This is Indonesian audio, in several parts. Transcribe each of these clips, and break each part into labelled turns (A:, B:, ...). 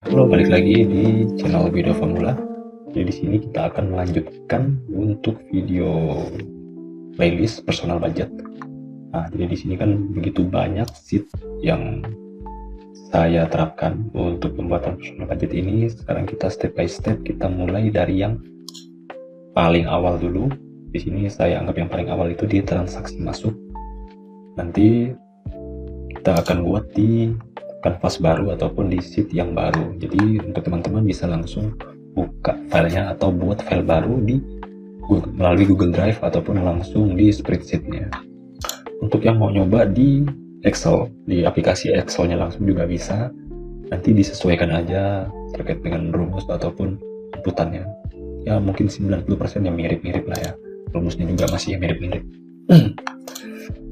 A: Halo, balik lagi di channel Video Formula. Jadi di sini kita akan melanjutkan untuk video playlist personal budget. Nah, jadi di sini kan begitu banyak sheet yang saya terapkan untuk pembuatan personal budget ini. Sekarang kita step by step, kita mulai dari yang paling awal dulu. Di sini saya anggap yang paling awal itu di transaksi masuk. Nanti kita akan buat di kanvas baru ataupun di sheet yang baru. Jadi untuk teman-teman bisa langsung buka filenya atau buat file baru di melalui Google Drive ataupun langsung di spreadsheetnya. Untuk yang mau nyoba di Excel, di aplikasi Excelnya langsung juga bisa. Nanti disesuaikan aja terkait dengan rumus ataupun inputannya. Ya mungkin 90% yang mirip-mirip lah ya. Rumusnya juga masih mirip-mirip.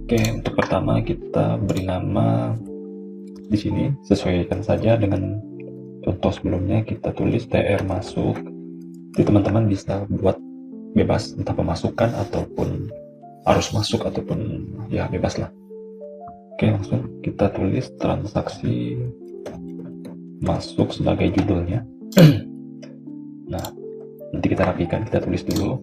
A: Oke, untuk pertama kita beri nama di sini, sesuaikan saja dengan contoh sebelumnya. Kita tulis TR masuk. Jadi teman-teman bisa buat bebas, entah pemasukan ataupun arus masuk ataupun ya bebas lah. Oke, langsung kita tulis transaksi masuk sebagai judulnya. Nah, nanti kita rapikan, kita tulis dulu.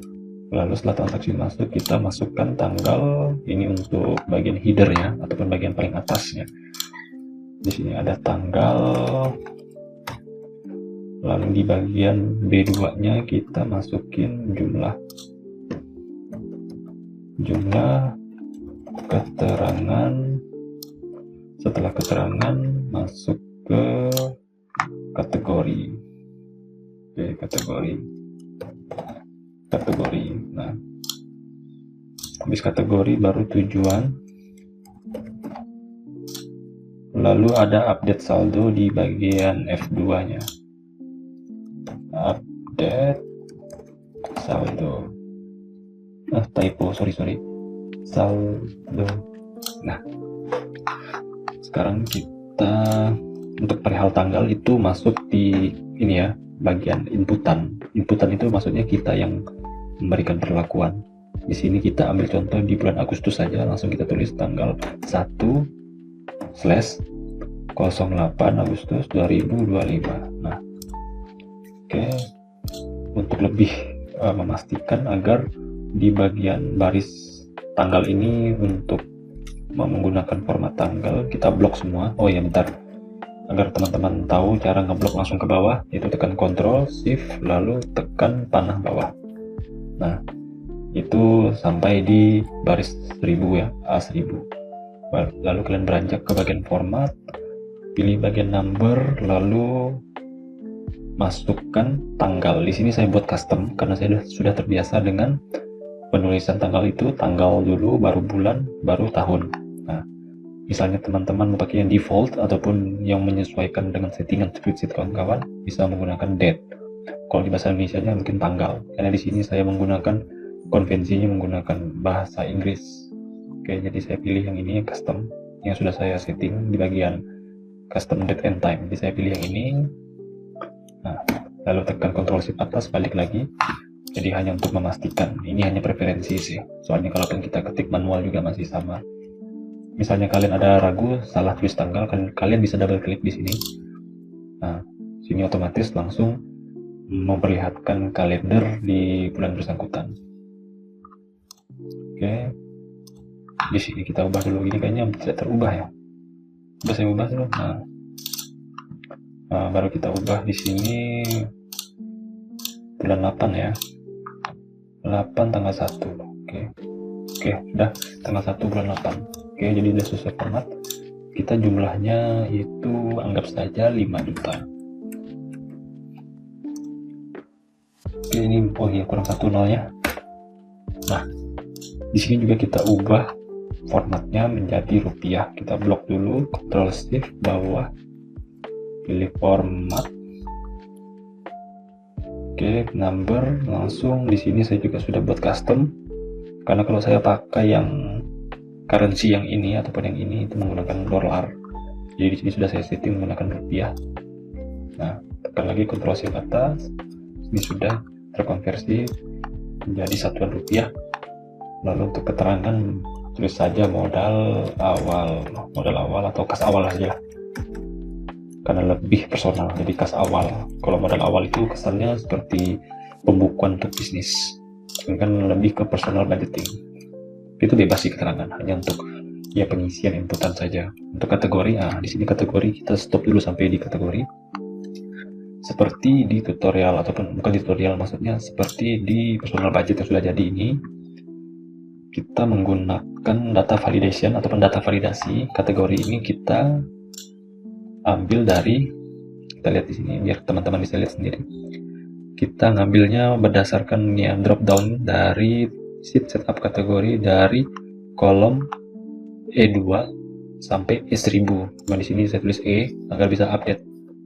A: Lalu setelah transaksi masuk, kita masukkan tanggal ini untuk bagian headernya ataupun bagian paling atasnya. Di sini ada tanggal, lalu di bagian B2-nya kita masukin jumlah keterangan. Setelah keterangan masuk ke kategori. Oke, kategori. Nah, habis kategori baru tujuan. Lalu ada update saldo di bagian F2-nya. Update saldo. Typo, sorry. Saldo. Nah, sekarang kita untuk perihal tanggal itu masuk di ini ya, bagian inputan. Inputan itu maksudnya kita yang memberikan perlakuan. Di sini kita ambil contoh di bulan Agustus saja, langsung kita tulis tanggal 1/08 Agustus 2025. Nah, oke. Untuk lebih memastikan agar di bagian baris tanggal ini untuk menggunakan format tanggal kita blok semua. Oh ya, bentar. Agar teman-teman tahu cara ngeblok langsung ke bawah, itu tekan Ctrl Shift lalu tekan panah bawah. Nah, itu sampai di baris 1000 ya, A1000. Lalu kalian beranjak ke bagian format, pilih bagian number, lalu masukkan tanggal. Di sini saya buat custom karena saya sudah terbiasa dengan penulisan tanggal itu, tanggal dulu, baru bulan, baru tahun. Nah, misalnya teman-teman mau pakai yang default ataupun yang menyesuaikan dengan settingan spreadsheet kawan-kawan, bisa menggunakan date. Kalau di bahasa Indonesia-nya mungkin tanggal. Karena di sini saya menggunakan konvensinya menggunakan bahasa Inggris. Oke, jadi saya pilih yang ini, yang custom, yang sudah saya setting di bagian custom date and time. Jadi saya pilih yang ini. Nah, lalu tekan Ctrl Shift atas, balik lagi. Jadi hanya untuk memastikan, ini hanya preferensi sih. Soalnya kalaupun kita ketik manual juga masih sama. Misalnya kalian ada ragu salah tulis tanggal, kalian bisa double klik di sini. Nah, sini otomatis langsung memperlihatkan kalender di bulan bersangkutan. Oke. Di sini kita ubah dulu, ini kayaknya tidak terubah ya. Udah saya ubah dulu. Nah, baru kita ubah di sini bulan 8 ya. 8 tanggal 1. Oke, sudah tanggal 1 bulan 8. Oke, jadi sudah sesuai format. Kita jumlahnya itu anggap saja 5 juta. Oke, ini kurang 1 nolnya. Nah, di sini juga kita ubah formatnya menjadi rupiah. Kita blok dulu, Ctrl Shift bawah, pilih format. Oke, number, langsung di sini saya juga sudah buat custom. Karena kalau saya pakai yang currency yang ini ataupun yang ini itu menggunakan dolar. Jadi di sini sudah saya setting menggunakan rupiah. Nah, tekan lagi Ctrl Shift atas. Ini sudah terkonversi menjadi satuan rupiah. Lalu untuk keterangan tulis saja modal awal atau kas awal aja. karena lebih personal. Jadi kas awal, kalau modal awal itu kesannya seperti pembukuan untuk bisnis, ini kan lebih ke personal budgeting. Itu bebas sih keterangan, hanya untuk ya pengisian inputan saja. Untuk kategori, di sini kategori kita stop dulu sampai di kategori. Seperti di tutorial, ataupun bukan di tutorial, maksudnya seperti di personal budget yang sudah jadi ini, kita menggunakan data validation ataupun data validasi. Kategori ini kita ambil dari, kita lihat di sini biar teman-teman bisa lihat sendiri. Kita ngambilnya berdasarkan ya drop down dari sheet setup kategori dari kolom E2 sampai E1000. Nah, di sini saya tulis E agar bisa update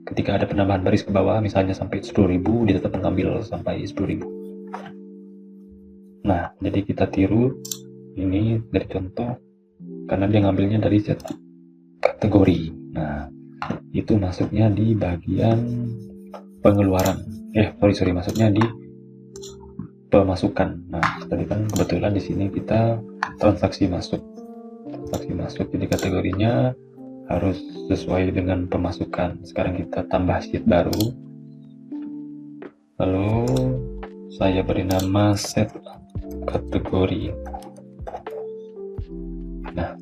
A: ketika ada penambahan baris ke bawah, misalnya sampai 10.000, dia tetap mengambil sampai 10.000. Nah, jadi kita tiru ini dari contoh karena dia ngambilnya dari setup kategori. Nah, itu masuknya di bagian pengeluaran. Maksudnya di pemasukan. Nah, tadi kan kebetulan di sini kita transaksi masuk. Jadi kategorinya harus sesuai dengan pemasukan. Sekarang kita tambah sheet baru. Lalu saya beri nama set kategori. Nah,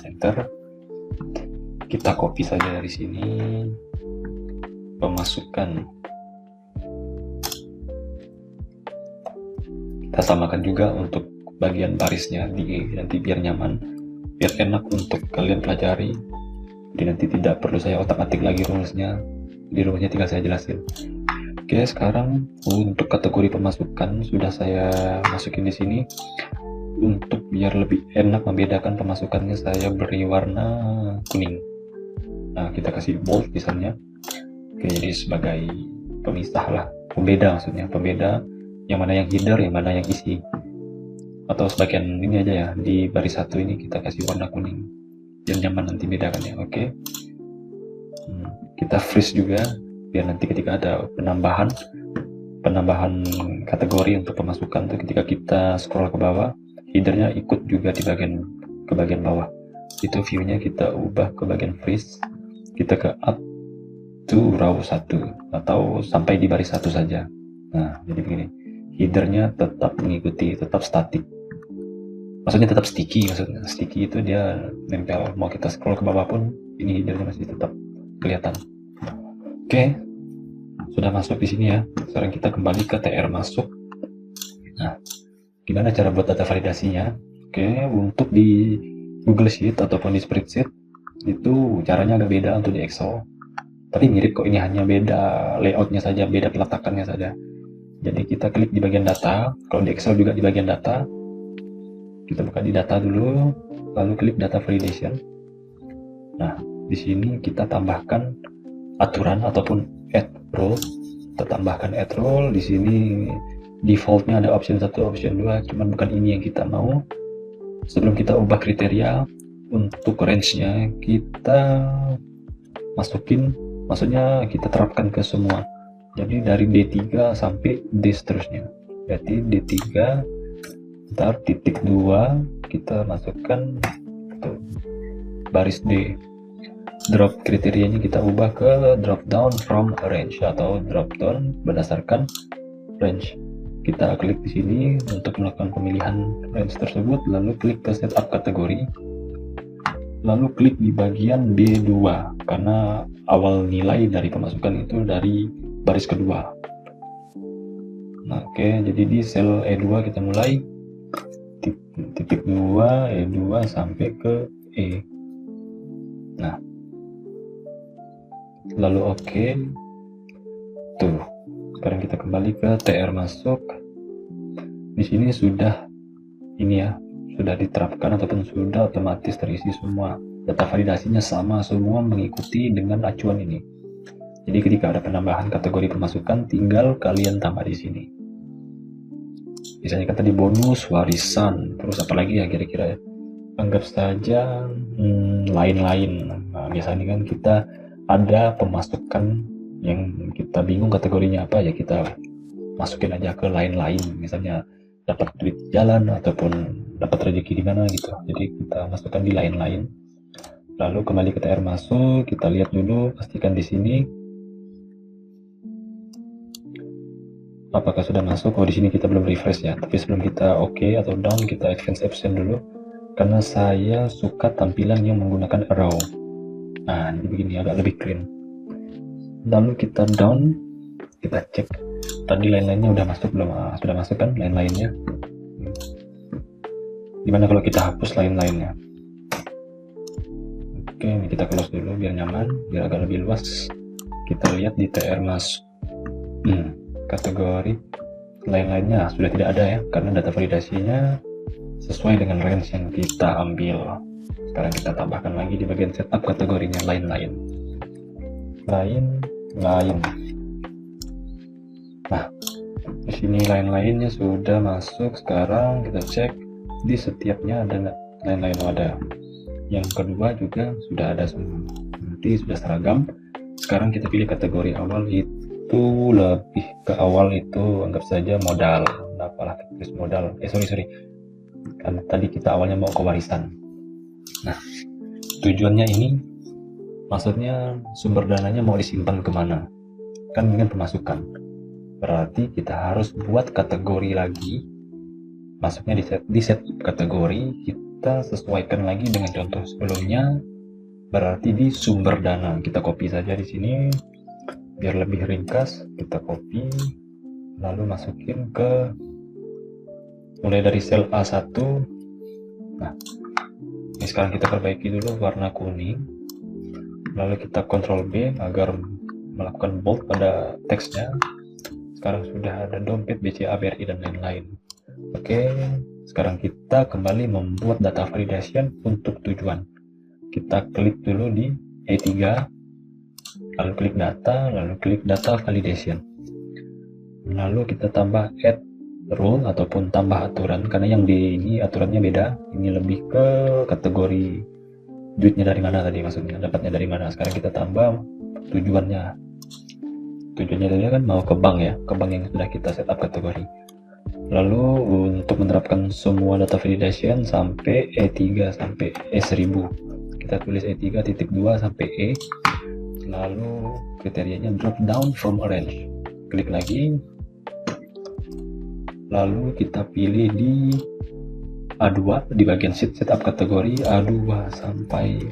A: enter. Kita copy saja dari sini pemasukan. Kita samakan juga untuk bagian barisnya di E, nanti biar nyaman, biar enak untuk kalian pelajari. Jadi nanti tidak perlu saya otak-atik lagi rumusnya, di rumusnya tinggal saya jelasin. Oke, sekarang untuk kategori pemasukan sudah saya masukin di sini. Untuk biar lebih enak membedakan pemasukannya, saya beri warna kuning. Nah, kita kasih bold misalnya. Oke, jadi sebagai pemisah lah, pembeda maksudnya, pembeda yang mana yang header, yang mana yang isi. Atau sebagian ini aja ya, di baris 1 ini kita kasih warna kuning biar nyaman nanti bedakannya. Oke. Kita freeze juga biar nanti ketika ada penambahan kategori untuk pemasukan tuh, ketika kita scroll ke bawah, headernya ikut juga di bagian bawah. Itu view-nya kita ubah ke bagian freeze, kita ke up to row 1 atau sampai di baris 1 saja. Nah, jadi begini, headernya tetap mengikuti, tetap statik, maksudnya tetap sticky. Maksudnya sticky itu dia nempel, mau kita scroll ke bawah pun ini headernya masih tetap kelihatan. Oke, sudah masuk di sini ya. Sekarang kita kembali ke TR masuk. Nah, gimana cara buat data validasinya? Oke, untuk di Google Sheet ataupun di Spreadsheet itu caranya agak beda untuk di Excel, tapi mirip kok, ini hanya beda layoutnya saja, beda peletakannya saja. Jadi kita klik di bagian data, kalau di Excel juga di bagian data, kita buka di data dulu, lalu klik data validation. Nah, di sini kita tambahkan aturan ataupun add role. Kita tambahkan add role. Di sini defaultnya ada option 1, option 2, cuman bukan ini yang kita mau. Sebelum kita ubah kriteria, untuk range-nya kita masukin, maksudnya kita terapkan ke semua. Jadi dari D3 sampai D seterusnya. Berarti D3 ntar titik 2 kita masukkan tuh, baris D. Drop kriterianya kita ubah ke drop down from range atau drop down berdasarkan range. Kita klik di sini untuk melakukan pemilihan range tersebut, lalu klik ke setup kategori, lalu klik di bagian B2 karena awal nilai dari pemasukan itu dari baris kedua. Nah, oke, jadi di sel E2 kita mulai titik 2 E2 sampai ke E. Nah, lalu oke. Tuh, sekarang kita kembali ke TR masuk. Di sini sudah ini ya, sudah diterapkan ataupun sudah otomatis terisi semua. Data validasinya sama semua, mengikuti dengan acuan ini. Jadi ketika ada penambahan kategori pemasukan, tinggal kalian tambah di sini. Misalnya kan tadi bonus, warisan, terus apa lagi ya kira-kira ya. Anggap saja lain-lain. Nah, biasanya kan kita ada pemasukan yang kita bingung kategorinya apa, ya kita masukin aja ke lain-lain. Misalnya dapat duit jalan ataupun dapat rezeki di mana gitu. Jadi kita masukkan di lain-lain. Lalu kembali ke TR masuk, kita lihat dulu, pastikan di sini apakah sudah masuk. Oh, di sini kita belum refresh ya, tapi sebelum kita oke atau down, kita advance option dulu, karena saya suka tampilan yang menggunakan arrow. Nah, jadi begini, agak lebih clean. Lalu kita down, kita cek tadi lain-lainnya udah masuk belum. Sudah masuk kan lain-lainnya. Gimana kalau kita hapus lain-lainnya? Oke, ini kita close dulu biar nyaman, biar agak lebih luas. Kita lihat di TR masuk, kategori lain-lainnya sudah tidak ada ya, karena data validasinya sesuai dengan range yang kita ambil. Sekarang kita tambahkan lagi di bagian setup kategorinya lain-lain. Nah, di sini lain-lainnya sudah masuk. Sekarang kita cek di setiapnya ada nggak lain-lain. Ada. Yang kedua juga sudah ada semua, nanti sudah seragam. Sekarang kita pilih kategori awal, itu lebih ke awal itu anggap saja modal. Apalah tulis modal, sorry kan tadi kita awalnya mau ke warisan. Nah, tujuannya ini maksudnya sumber dananya mau disimpan kemana, kan ini kan pemasukan, berarti kita harus buat kategori lagi. Masuknya di set kategori, kita sesuaikan lagi dengan contoh sebelumnya, berarti di sumber dana. Kita copy saja di sini biar lebih ringkas. Kita copy lalu masukin ke, mulai dari sel A1. Nah, ini sekarang kita perbaiki dulu warna kuning, lalu kita Ctrl B agar melakukan bold pada teksnya. Sekarang sudah ada dompet, BCA, BRI, dan lain-lain. Oke, sekarang kita kembali membuat data validation untuk tujuan. Kita klik dulu di E3, lalu klik data validation, lalu kita tambah add rule ataupun tambah aturan, karena yang di ini aturannya beda. Ini lebih ke kategori duitnya dari mana tadi, maksudnya dapatnya dari mana. Sekarang kita tambah tujuannya tadi kan mau ke bank ya, ke bank yang sudah kita setup kategori. Lalu untuk menerapkan semua data validation sampai E3 sampai E1000, kita tulis E3.2 sampai E, lalu kriterianya drop down from range, klik lagi, lalu kita pilih di A2 di bagian sheet setup kategori A2 sampai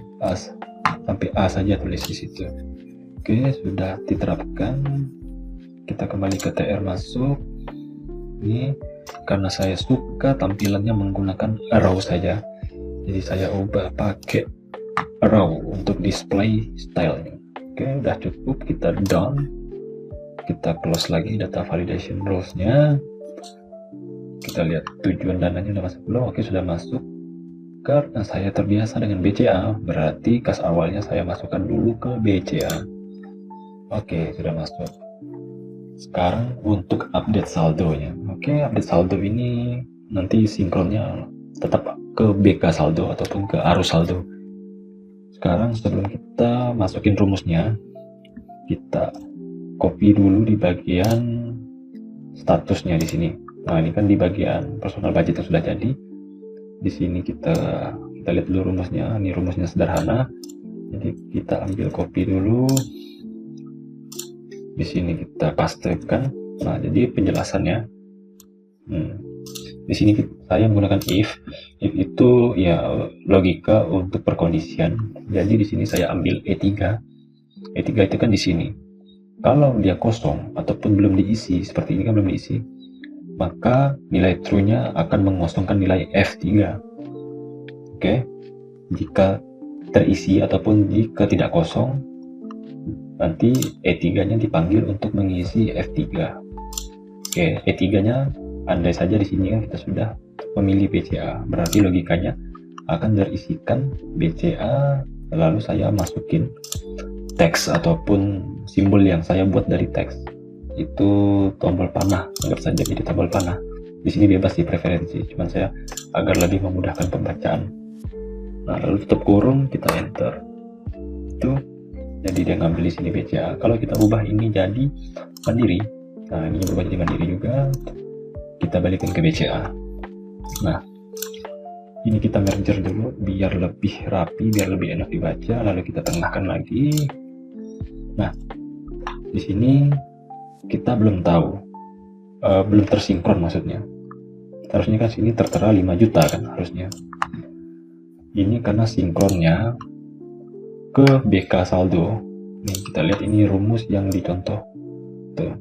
A: A saja, tulis di situ. Oke, sudah diterapkan. Kita kembali ke TR masuk. Ini karena saya suka tampilannya menggunakan arrow saja, jadi saya ubah pakai arrow untuk display stylenya. Oke, udah cukup. Kita down, kita close lagi data validation rules-nya. Kita lihat tujuan dananya udah masuk belum. Oke, sudah masuk. Karena saya terbiasa dengan BCA, berarti kas awalnya saya masukkan dulu ke BCA. Oke, sudah masuk. Sekarang untuk update saldonya. Oke, update saldo ini nanti sinkronnya tetap ke BK saldo ataupun ke arus saldo. Sekarang sebelum kita masukin rumusnya, kita copy dulu di bagian statusnya di sini. Nah, ini kan di bagian personal budget yang sudah jadi. Di sini kita lihat dulu rumusnya. Ini rumusnya sederhana. Jadi kita ambil copy dulu. Di sini kita pastekan. Nah, jadi penjelasannya di sini saya menggunakan if itu ya logika untuk perkondisian. Jadi di sini saya ambil E3 itu kan di sini. Kalau dia kosong ataupun belum diisi, seperti ini kan belum diisi, maka nilai true-nya akan mengosongkan nilai F3. Oke, jika terisi ataupun jika tidak kosong, nanti E3-nya dipanggil untuk mengisi F3. Oke, E3-nya andai saja di sini kan kita sudah memilih BCA, berarti logikanya akan terisikan BCA, lalu saya masukin teks ataupun simbol yang saya buat dari teks. Itu tombol panah, anggap saja jadi tombol panah. Di sini bebas di preferensi, cuman saya agar lebih memudahkan pembacaan. Nah, lalu tutup kurung, kita enter. Itu jadi dia ngambil di sini BCA. Kalau kita ubah ini jadi mandiri, nah ini berubah jadi mandiri juga, kita balikin ke BCA. Nah, Ini kita merger dulu biar lebih rapi, biar lebih enak dibaca, lalu kita tengahkan lagi. Nah, di sini kita belum tahu, belum tersinkron maksudnya. Harusnya kan sini tertera 5 juta kan harusnya. Ini karena sinkronnya ke BK saldo. Nih kita lihat ini rumus yang dicontoh. Tuh.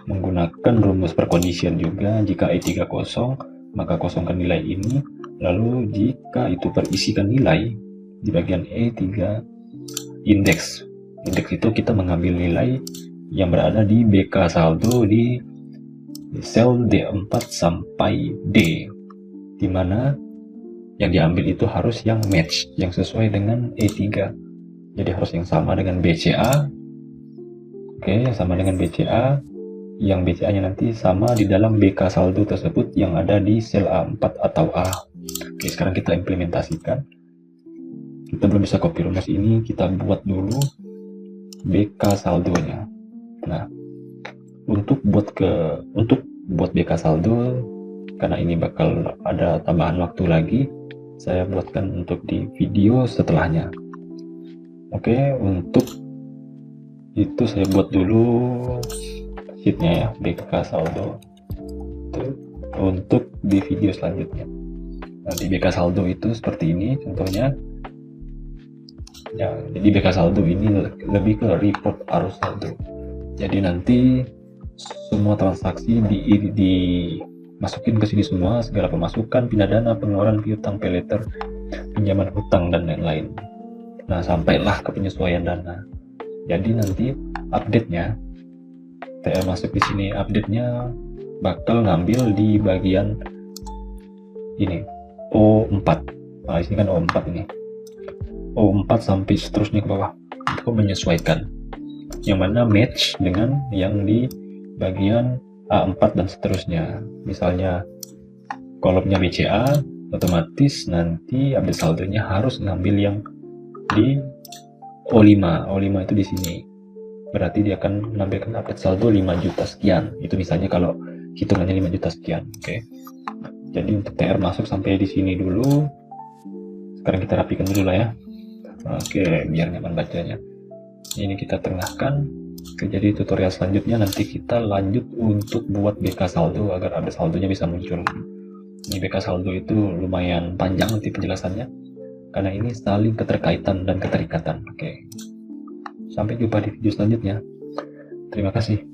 A: Menggunakan rumus percondition juga. Jika E30, maka kosongkan nilai ini. Lalu jika itu terisikan nilai di bagian E3 indeks. Indeks itu kita mengambil nilai yang berada di BK saldo di sel D4 sampai D, dimana yang diambil itu harus yang match, yang sesuai dengan E3. Jadi harus yang sama dengan BCA. Oke, yang sama dengan BCA. Yang BCA nya nanti sama di dalam BK saldo tersebut yang ada di sel A4 atau A. Oke, sekarang kita implementasikan. Kita belum bisa copy rumus ini, kita buat dulu BK saldonya. Nah, untuk buat BK saldo, karena ini bakal ada tambahan waktu lagi, saya buatkan untuk di video setelahnya. Oke, untuk itu saya buat dulu sheetnya ya, BK saldo untuk di video selanjutnya. Nah, di BK saldo itu seperti ini contohnya ya. Jadi BK saldo ini lebih ke report arus saldo. Jadi nanti semua transaksi dimasukin ke sini semua, segala pemasukan, pindah dana, pengeluaran, piutang, paylater, pinjaman hutang, dan lain-lain. Nah, sampailah ke penyesuaian dana. Jadi nanti update-nya, TR masuk di sini, update-nya bakal ngambil di bagian ini, O4. Nah, di sini kan O4 ini. O4 sampai seterusnya ke bawah. Itu menyesuaikan. Yang mana match dengan yang di bagian A4 dan seterusnya. Misalnya kolomnya BCA, otomatis nanti update saldonya harus ngambil yang di O5. O5 itu di sini. Berarti dia akan menampilkan update saldo 5 juta sekian. Itu misalnya kalau hitungannya 5 juta sekian. Oke. Jadi untuk TR masuk sampai di sini dulu. Sekarang kita rapikan dulu lah ya. Oke, biar nyaman bacanya. Ini kita tengahkan. Oke, jadi tutorial selanjutnya nanti kita lanjut untuk buat BK saldo agar ada saldonya bisa muncul. Ini BK saldo itu lumayan panjang nanti penjelasannya, karena ini saling keterkaitan dan keterikatan. Oke, sampai jumpa di video selanjutnya. Terima kasih.